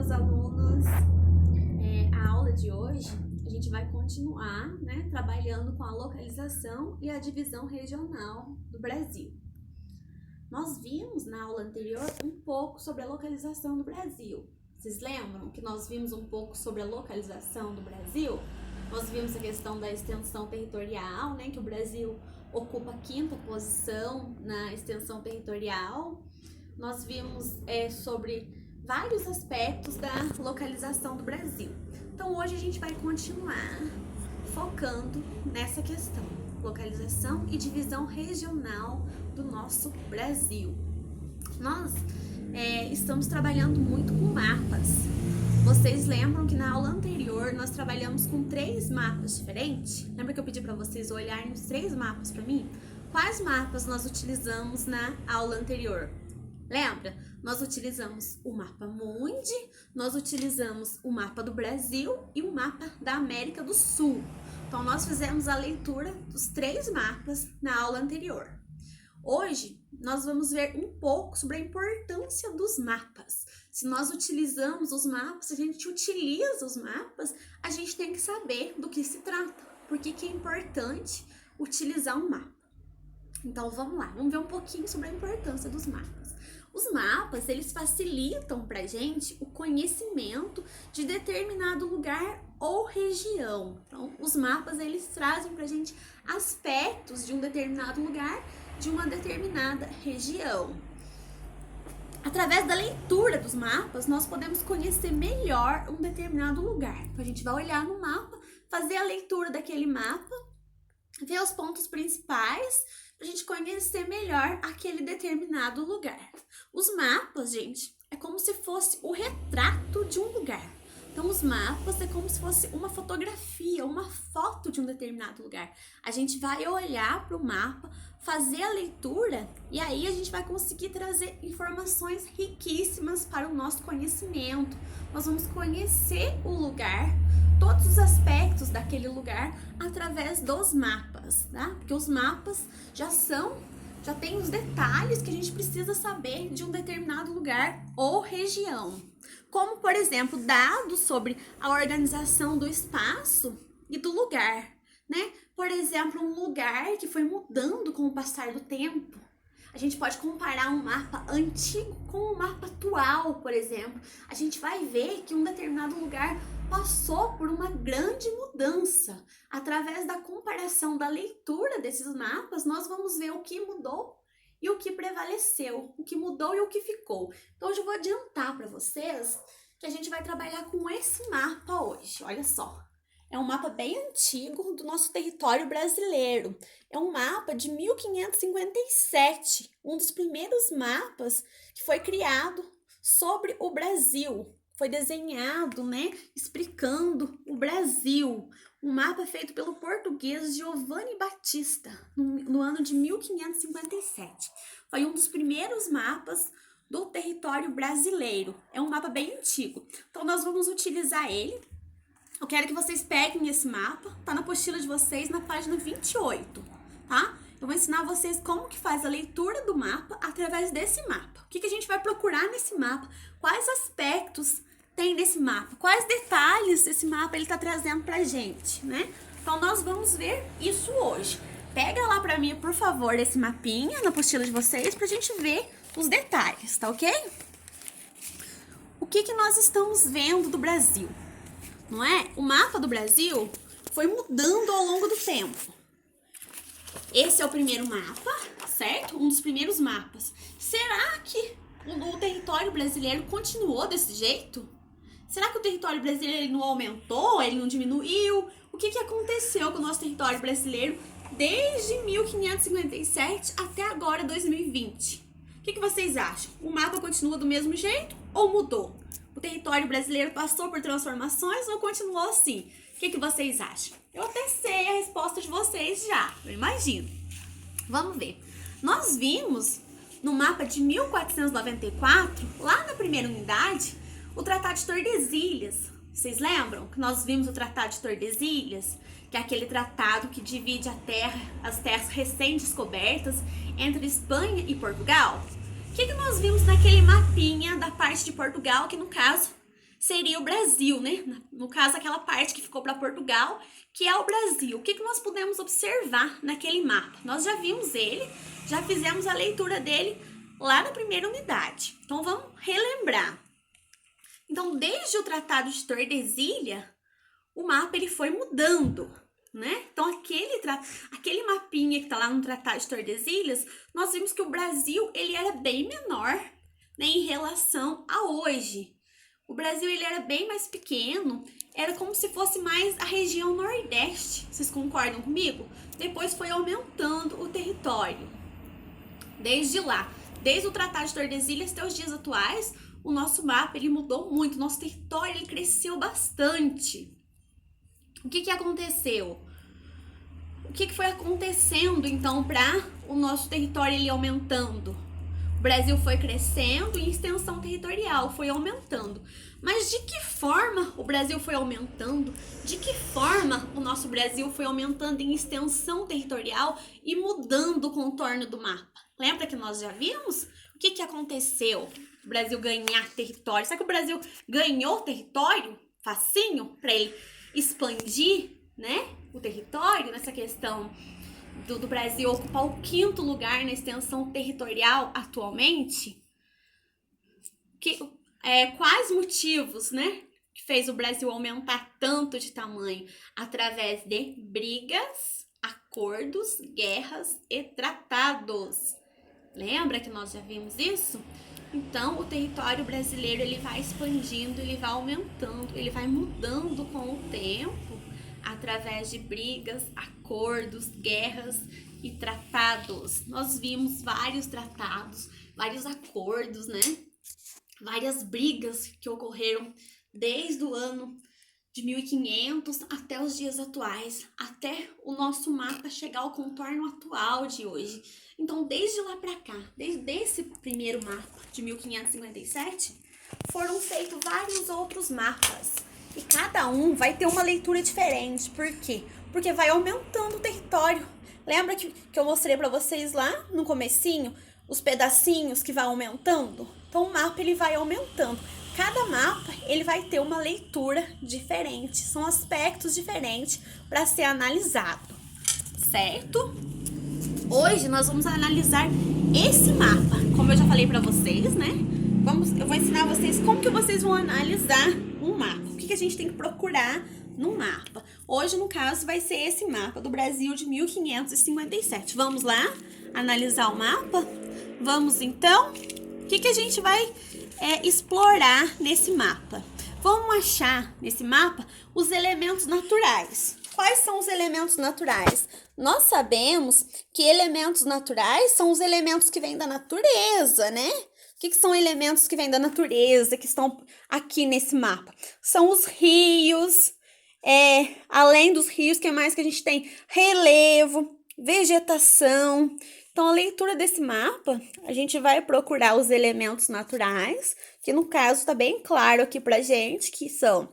meus alunos. A aula de hoje a gente vai continuar, trabalhando com a localização e a divisão regional do Brasil. Nós vimos na aula anterior um pouco sobre a localização do Brasil. Vocês lembram que nós vimos um pouco sobre a localização do Brasil? Nós vimos a questão da extensão territorial, que o Brasil ocupa a 5ª posição na extensão territorial. Nós vimos sobre vários aspectos da localização do Brasil. Então hoje a gente vai continuar focando nessa questão, localização e divisão regional do nosso Brasil. Nós estamos trabalhando muito com mapas. Vocês lembram que na aula anterior nós trabalhamos com 3 mapas diferentes? Lembra que eu pedi para vocês olharem os 3 mapas para mim? Quais mapas nós utilizamos na aula anterior? Lembra? Nós utilizamos o mapa mundi, nós utilizamos o mapa do Brasil e o mapa da América do Sul. Então nós fizemos a leitura dos 3 mapas na aula anterior. Hoje nós vamos ver um pouco sobre a importância dos mapas. Se nós utilizamos os mapas, se a gente utiliza os mapas, a gente tem que saber do que se trata. Por que é importante utilizar um mapa? Então vamos lá, vamos ver um pouquinho sobre a importância dos mapas. Os mapas, eles facilitam pra gente o conhecimento de determinado lugar ou região. Então, os mapas, eles trazem pra gente aspectos de um determinado lugar, de uma determinada região. Através da leitura dos mapas, nós podemos conhecer melhor um determinado lugar. Então, a gente vai olhar no mapa, fazer a leitura daquele mapa, ver os pontos principais, pra gente conhecer melhor aquele determinado lugar. Os mapas, gente, é como se fosse o retrato de um lugar. Então, os mapas é como se fosse uma fotografia, uma foto de um determinado lugar. A gente vai olhar para o mapa, fazer a leitura e aí a gente vai conseguir trazer informações riquíssimas para o nosso conhecimento. Nós vamos conhecer o lugar, todos os aspectos daquele lugar através dos mapas, tá? Porque os mapas já tem os detalhes que a gente precisa saber de um determinado lugar ou região. Como, por exemplo, dados sobre a organização do espaço e do lugar, Por exemplo, um lugar que foi mudando com o passar do tempo. A gente pode comparar um mapa antigo com um mapa atual, por exemplo. A gente vai ver que um determinado lugar passou por uma grande mudança. Através da comparação da leitura desses mapas, nós vamos ver o que mudou e o que prevaleceu, o que mudou e o que ficou. Então, hoje eu vou adiantar para vocês que a gente vai trabalhar com esse mapa hoje. Olha só, é um mapa bem antigo do nosso território brasileiro. É um mapa de 1557, um dos primeiros mapas que foi criado sobre o Brasil. Foi desenhado, explicando o Brasil. Um mapa feito pelo português Giovanni Battista, no ano de 1557. Foi um dos primeiros mapas do território brasileiro. É um mapa bem antigo. Então, nós vamos utilizar ele. Eu quero que vocês peguem esse mapa. Tá na apostila de vocês, na página 28, tá? Eu vou ensinar vocês como que faz a leitura do mapa através desse mapa. O que a gente vai procurar nesse mapa? Quais aspectos tem nesse mapa? Quais detalhes esse mapa ele tá trazendo pra gente, Então, nós vamos ver isso hoje. Pega lá pra mim, por favor, esse mapinha na apostila de vocês pra gente ver os detalhes, tá ok? O que nós estamos vendo do Brasil? Não é? O mapa do Brasil foi mudando ao longo do tempo. Esse é o primeiro mapa, certo? Um dos primeiros mapas. Será que o território brasileiro continuou desse jeito? Será que o território brasileiro ele não aumentou, ele não diminuiu? O que aconteceu com o nosso território brasileiro desde 1557 até agora, 2020? O que vocês acham? O mapa continua do mesmo jeito ou mudou? O território brasileiro passou por transformações ou continuou assim? O que vocês acham? Eu até sei a resposta de vocês já, eu imagino. Vamos ver. Nós vimos no mapa de 1494, lá na primeira unidade, o Tratado de Tordesilhas. Vocês lembram que nós vimos o Tratado de Tordesilhas? Que é aquele tratado que divide as terras recém-descobertas entre Espanha e Portugal. O que nós vimos naquele mapinha da parte de Portugal, que no caso seria o Brasil, né? No caso, aquela parte que ficou para Portugal, que é o Brasil. O que nós podemos observar naquele mapa? Nós já vimos ele, já fizemos a leitura dele lá na primeira unidade. Então, vamos relembrar. Então, desde o Tratado de Tordesilhas, o mapa ele foi mudando, né? Então, aquele mapinha que tá lá no Tratado de Tordesilhas, nós vimos que o Brasil ele era bem menor, né, em relação a hoje. O Brasil ele era bem mais pequeno, era como se fosse mais a região Nordeste. Vocês concordam comigo? Depois foi aumentando o território. Desde lá, desde o Tratado de Tordesilhas até os dias atuais, o nosso mapa ele mudou muito, o nosso território ele cresceu bastante. O que aconteceu? O que foi acontecendo então para o nosso território ele aumentando? O Brasil foi crescendo e extensão territorial foi aumentando. Mas de que forma o Brasil foi aumentando? De que forma o nosso Brasil foi aumentando em extensão territorial e mudando o contorno do mapa? Lembra que nós já vimos? O que aconteceu? O Brasil ganhar território. Será que o Brasil ganhou território facinho para ele expandir, né, o território nessa questão do Brasil ocupar o 5º lugar na extensão territorial atualmente? Quais motivos, né, que fez o Brasil aumentar tanto de tamanho? Através de brigas, acordos, guerras e tratados. Lembra que nós já vimos isso? Então, o território brasileiro ele vai expandindo, ele vai aumentando, ele vai mudando com o tempo através de brigas, acordos, guerras e tratados. Nós vimos vários tratados, vários acordos, né? Várias brigas que ocorreram desde o ano de 1500 até os dias atuais, até o nosso mapa chegar ao contorno atual de hoje. Então, desde lá para cá, desde esse primeiro mapa de 1557, foram feitos vários outros mapas. E cada um vai ter uma leitura diferente. Por quê? Porque vai aumentando o território. Lembra que eu mostrei para vocês lá no comecinho, os pedacinhos que vai aumentando? Então, o mapa ele vai aumentando. Cada mapa ele vai ter uma leitura diferente. São aspectos diferentes para ser analisado, certo? Hoje nós vamos analisar esse mapa. Como eu já falei para vocês, né? Eu vou ensinar vocês como que vocês vão analisar um mapa. O que a gente tem que procurar no mapa. Hoje, no caso, vai ser esse mapa do Brasil de 1557. Vamos lá analisar o mapa? Vamos então? O que a gente vai explorar nesse mapa? Vamos achar nesse mapa os elementos naturais. Quais são os elementos naturais? Nós sabemos que elementos naturais são os elementos que vêm da natureza, né? O que são elementos que vêm da natureza, que estão aqui nesse mapa? São os rios, além dos rios, o que mais que a gente tem? Relevo, vegetação. Então, a leitura desse mapa, a gente vai procurar os elementos naturais, que no caso está bem claro aqui pra gente, que são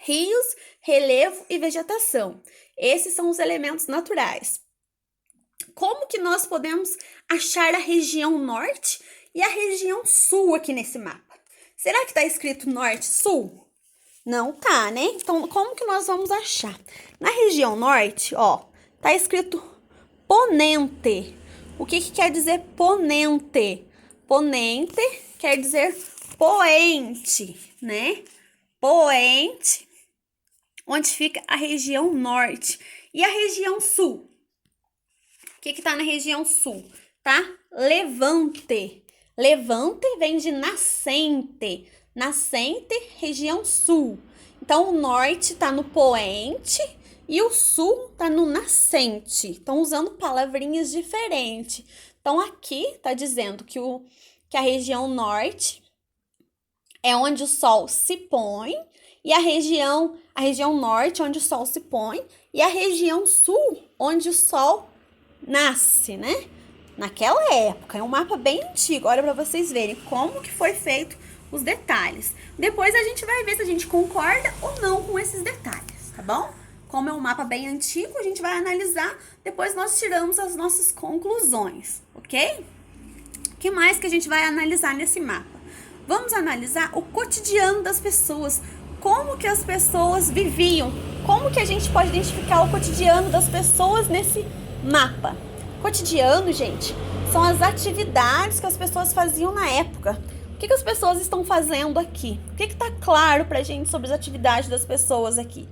rios, relevo e vegetação. Esses são os elementos naturais. Como que nós podemos achar a região norte e a região sul aqui nesse mapa? Será que está escrito norte-sul? Não tá, né? Então, como que nós vamos achar? Na região norte, ó, tá escrito ponente. O que quer dizer ponente? Ponente quer dizer poente, né? Poente, onde fica a região norte. E a região sul? O que tá na região sul? Tá? Levante. Levante vem de nascente. Nascente, região sul. Então, o norte tá no poente e o sul tá no nascente. Estão usando palavrinhas diferentes. Então, aqui tá dizendo que a região norte é onde o sol se põe, e a região norte onde o sol se põe, e a região sul onde o sol nasce, né? Naquela época, é um mapa bem antigo. Olha para vocês verem como que foi feito os detalhes. Depois a gente vai ver se a gente concorda ou não com esses detalhes, tá bom? Como é um mapa bem antigo, a gente vai analisar, depois nós tiramos as nossas conclusões, ok? O que mais que a gente vai analisar nesse mapa? vamos analisar o cotidiano das pessoas, como que as pessoas viviam, como que a gente pode identificar o cotidiano das pessoas nesse mapa. Cotidiano, gente, são as atividades que as pessoas faziam na época. O que as pessoas estão fazendo aqui? O que está claro pra gente sobre as atividades das pessoas aqui?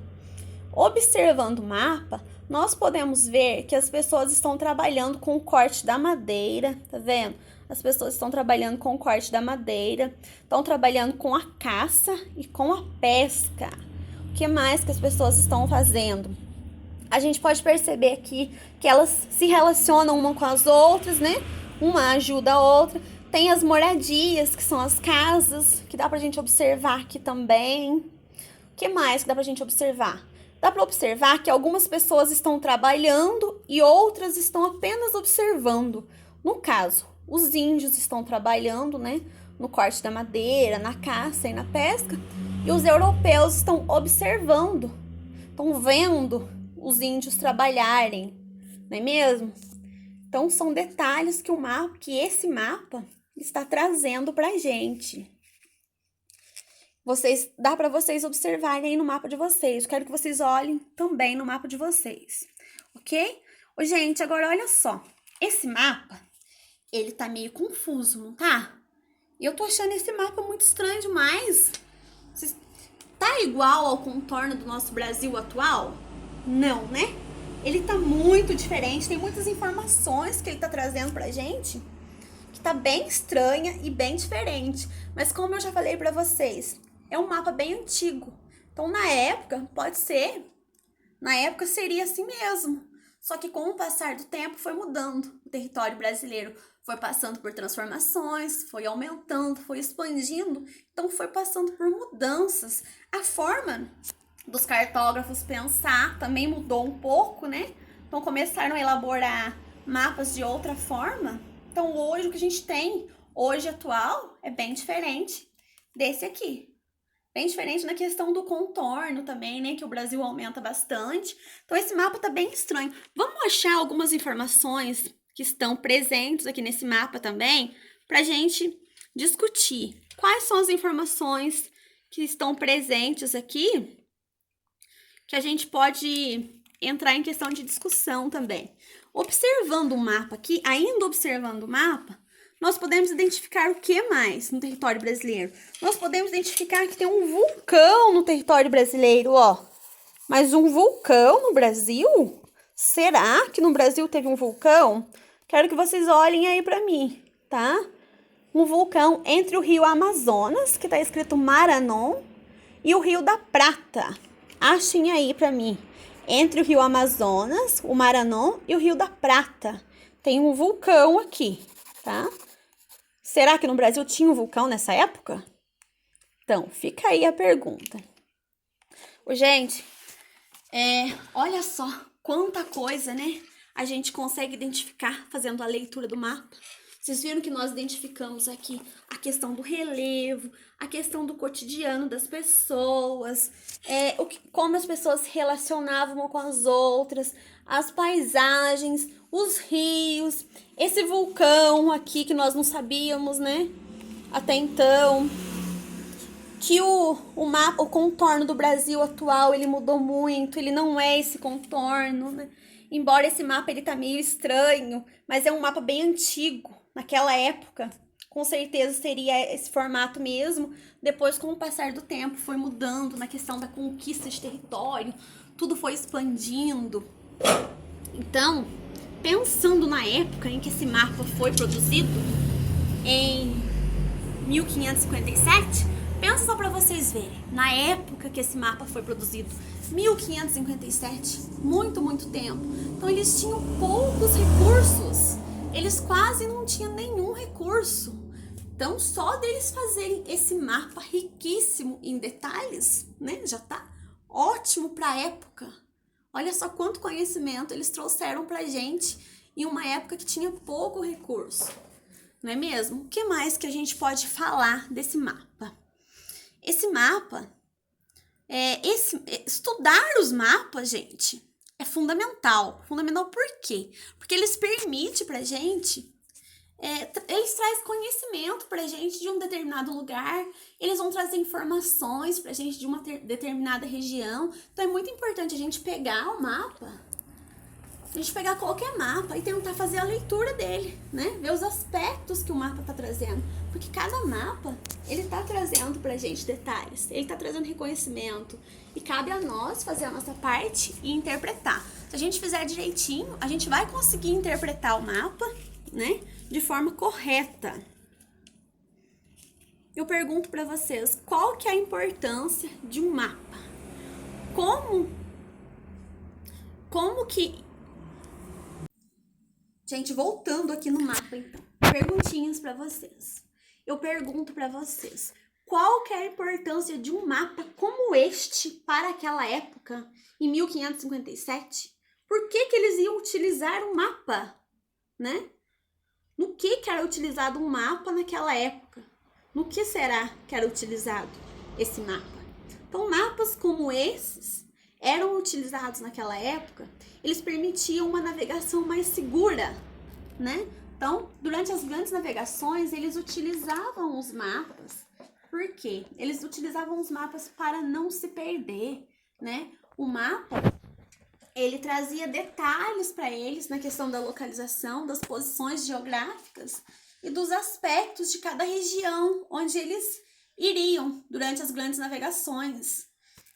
Observando o mapa, nós podemos ver que as pessoas estão trabalhando com o corte da madeira, tá vendo? As pessoas estão trabalhando com o corte da madeira, estão trabalhando com a caça e com a pesca. O que mais que as pessoas estão fazendo? A gente pode perceber aqui que elas se relacionam uma com as outras, né? Uma ajuda a outra. Tem as moradias, que são as casas, que dá pra gente observar aqui também. O que mais que dá pra gente observar? Dá pra observar que algumas pessoas estão trabalhando e outras estão apenas observando. No caso, os índios estão trabalhando, né? No corte da madeira, na caça e na pesca. E os europeus estão observando, estão vendo os índios trabalharem, não é mesmo? Então, são detalhes que esse mapa está trazendo pra gente. Dá para vocês observarem aí no mapa de vocês. Quero que vocês olhem também no mapa de vocês, ok? Ô, gente, agora olha só. Esse mapa, ele tá meio confuso, não tá? E eu tô achando esse mapa muito estranho demais. Tá igual ao contorno do nosso Brasil atual? Não, né? Ele tá muito diferente, tem muitas informações que ele tá trazendo pra gente que tá bem estranha e bem diferente. Mas como eu já falei pra vocês, é um mapa bem antigo. Então, na época seria assim mesmo. Só que com o passar do tempo foi mudando. O território brasileiro foi passando por transformações, foi aumentando, foi expandindo. Então, foi passando por mudanças. A forma dos cartógrafos pensar também mudou um pouco, né? Então, começaram a elaborar mapas de outra forma. Então, hoje, o que a gente tem, hoje atual, é bem diferente desse aqui. Bem diferente na questão do contorno também, né? Que o Brasil aumenta bastante. Então, esse mapa tá bem estranho. Vamos achar algumas informações que estão presentes aqui nesse mapa também, pra gente discutir quais são as informações que estão presentes aqui, que a gente pode entrar em questão de discussão também. Observando o mapa aqui, ainda observando o mapa, nós podemos identificar o que mais no território brasileiro? Nós podemos identificar que tem um vulcão no território brasileiro, ó. Mas um vulcão no Brasil? Será que no Brasil teve um vulcão? Quero que vocês olhem aí pra mim, tá? Um vulcão entre o rio Amazonas, que tá escrito Maranon, e o Rio da Prata. Achem aí pra mim. Entre o rio Amazonas, o Maranon e o Rio da Prata. Tem um vulcão aqui, tá? Será que no Brasil tinha um vulcão nessa época? Então, fica aí a pergunta. Gente, olha só quanta coisa, né? A gente consegue identificar fazendo a leitura do mapa. Vocês viram que nós identificamos aqui a questão do relevo, a questão do cotidiano das pessoas, como as pessoas se relacionavam uma com as outras, as paisagens, os rios, esse vulcão aqui que nós não sabíamos, né? Até então, que o contorno do Brasil atual, ele mudou muito, ele não é esse contorno, né? Embora esse mapa ele tá meio estranho, mas é um mapa bem antigo. Naquela época, com certeza seria esse formato mesmo. Depois, com o passar do tempo, foi mudando na questão da conquista de território, tudo foi expandindo. Então, pensando na época em que esse mapa foi produzido, em 1557, pensa só para vocês verem, na época que esse mapa foi produzido, 1557, muito tempo. Então, eles tinham poucos recursos. Eles quase não tinham nenhum recurso. Então, só deles fazerem esse mapa riquíssimo em detalhes, né? Já tá ótimo para a época. Olha só quanto conhecimento eles trouxeram pra gente em uma época que tinha pouco recurso. Não é mesmo? O que mais que a gente pode falar desse mapa? Esse mapa, estudar os mapas, gente, é fundamental. Fundamental por quê? Porque eles permitem pra gente Eles trazem conhecimento pra gente de um determinado lugar, eles vão trazer informações pra gente de uma determinada região. Então é muito importante a gente pegar o mapa, a gente pegar qualquer mapa e tentar fazer a leitura dele, né? Ver os aspectos que o mapa tá trazendo. Porque cada mapa, ele tá trazendo pra gente detalhes, ele tá trazendo reconhecimento. E cabe a nós fazer a nossa parte e interpretar. Se a gente fizer direitinho, a gente vai conseguir interpretar o mapa, né? De forma correta. Eu pergunto pra vocês, qual que é a importância de um mapa? Como que... Gente, voltando aqui no mapa, então. Perguntinhas pra vocês. Eu pergunto pra vocês, qual que é a importância de um mapa como este para aquela época, em 1557? Por que eles iam utilizar um mapa, né? No que era utilizado um mapa naquela época? No que será que era utilizado esse mapa? Então, mapas como esses eram utilizados naquela época, eles permitiam uma navegação mais segura, né? Então, durante as grandes navegações, eles utilizavam os mapas. Por quê? Eles utilizavam os mapas para não se perder, né? O mapa, ele trazia detalhes para eles na questão da localização, das posições geográficas e dos aspectos de cada região onde eles iriam durante as grandes navegações.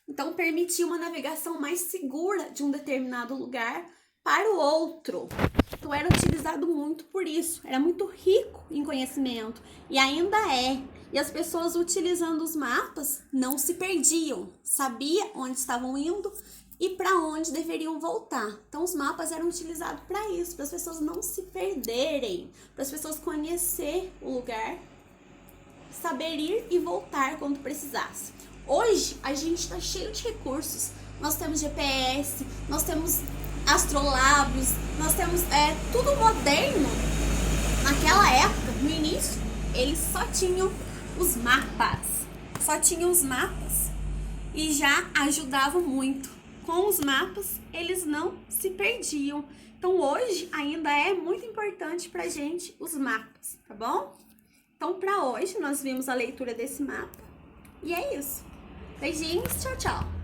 Então, permitia uma navegação mais segura de um determinado lugar para o outro. Então, era utilizado muito por isso. Era muito rico em conhecimento. E ainda é. E as pessoas utilizando os mapas não se perdiam. Sabia onde estavam indo e para onde deveriam voltar. Então, os mapas eram utilizados para isso. Para as pessoas não se perderem. Para as pessoas conhecer o lugar. Saber ir e voltar quando precisasse. Hoje, a gente está cheio de recursos. Nós temos GPS, nós temos astrolábios, nós temos tudo moderno. Naquela época, no início, eles só tinham os mapas. Só tinham os mapas e já ajudavam muito. Com os mapas, eles não se perdiam. Então, hoje, ainda é muito importante pra gente os mapas, tá bom? Então, para hoje, nós vimos a leitura desse mapa. E é isso. Beijinhos, tchau, tchau!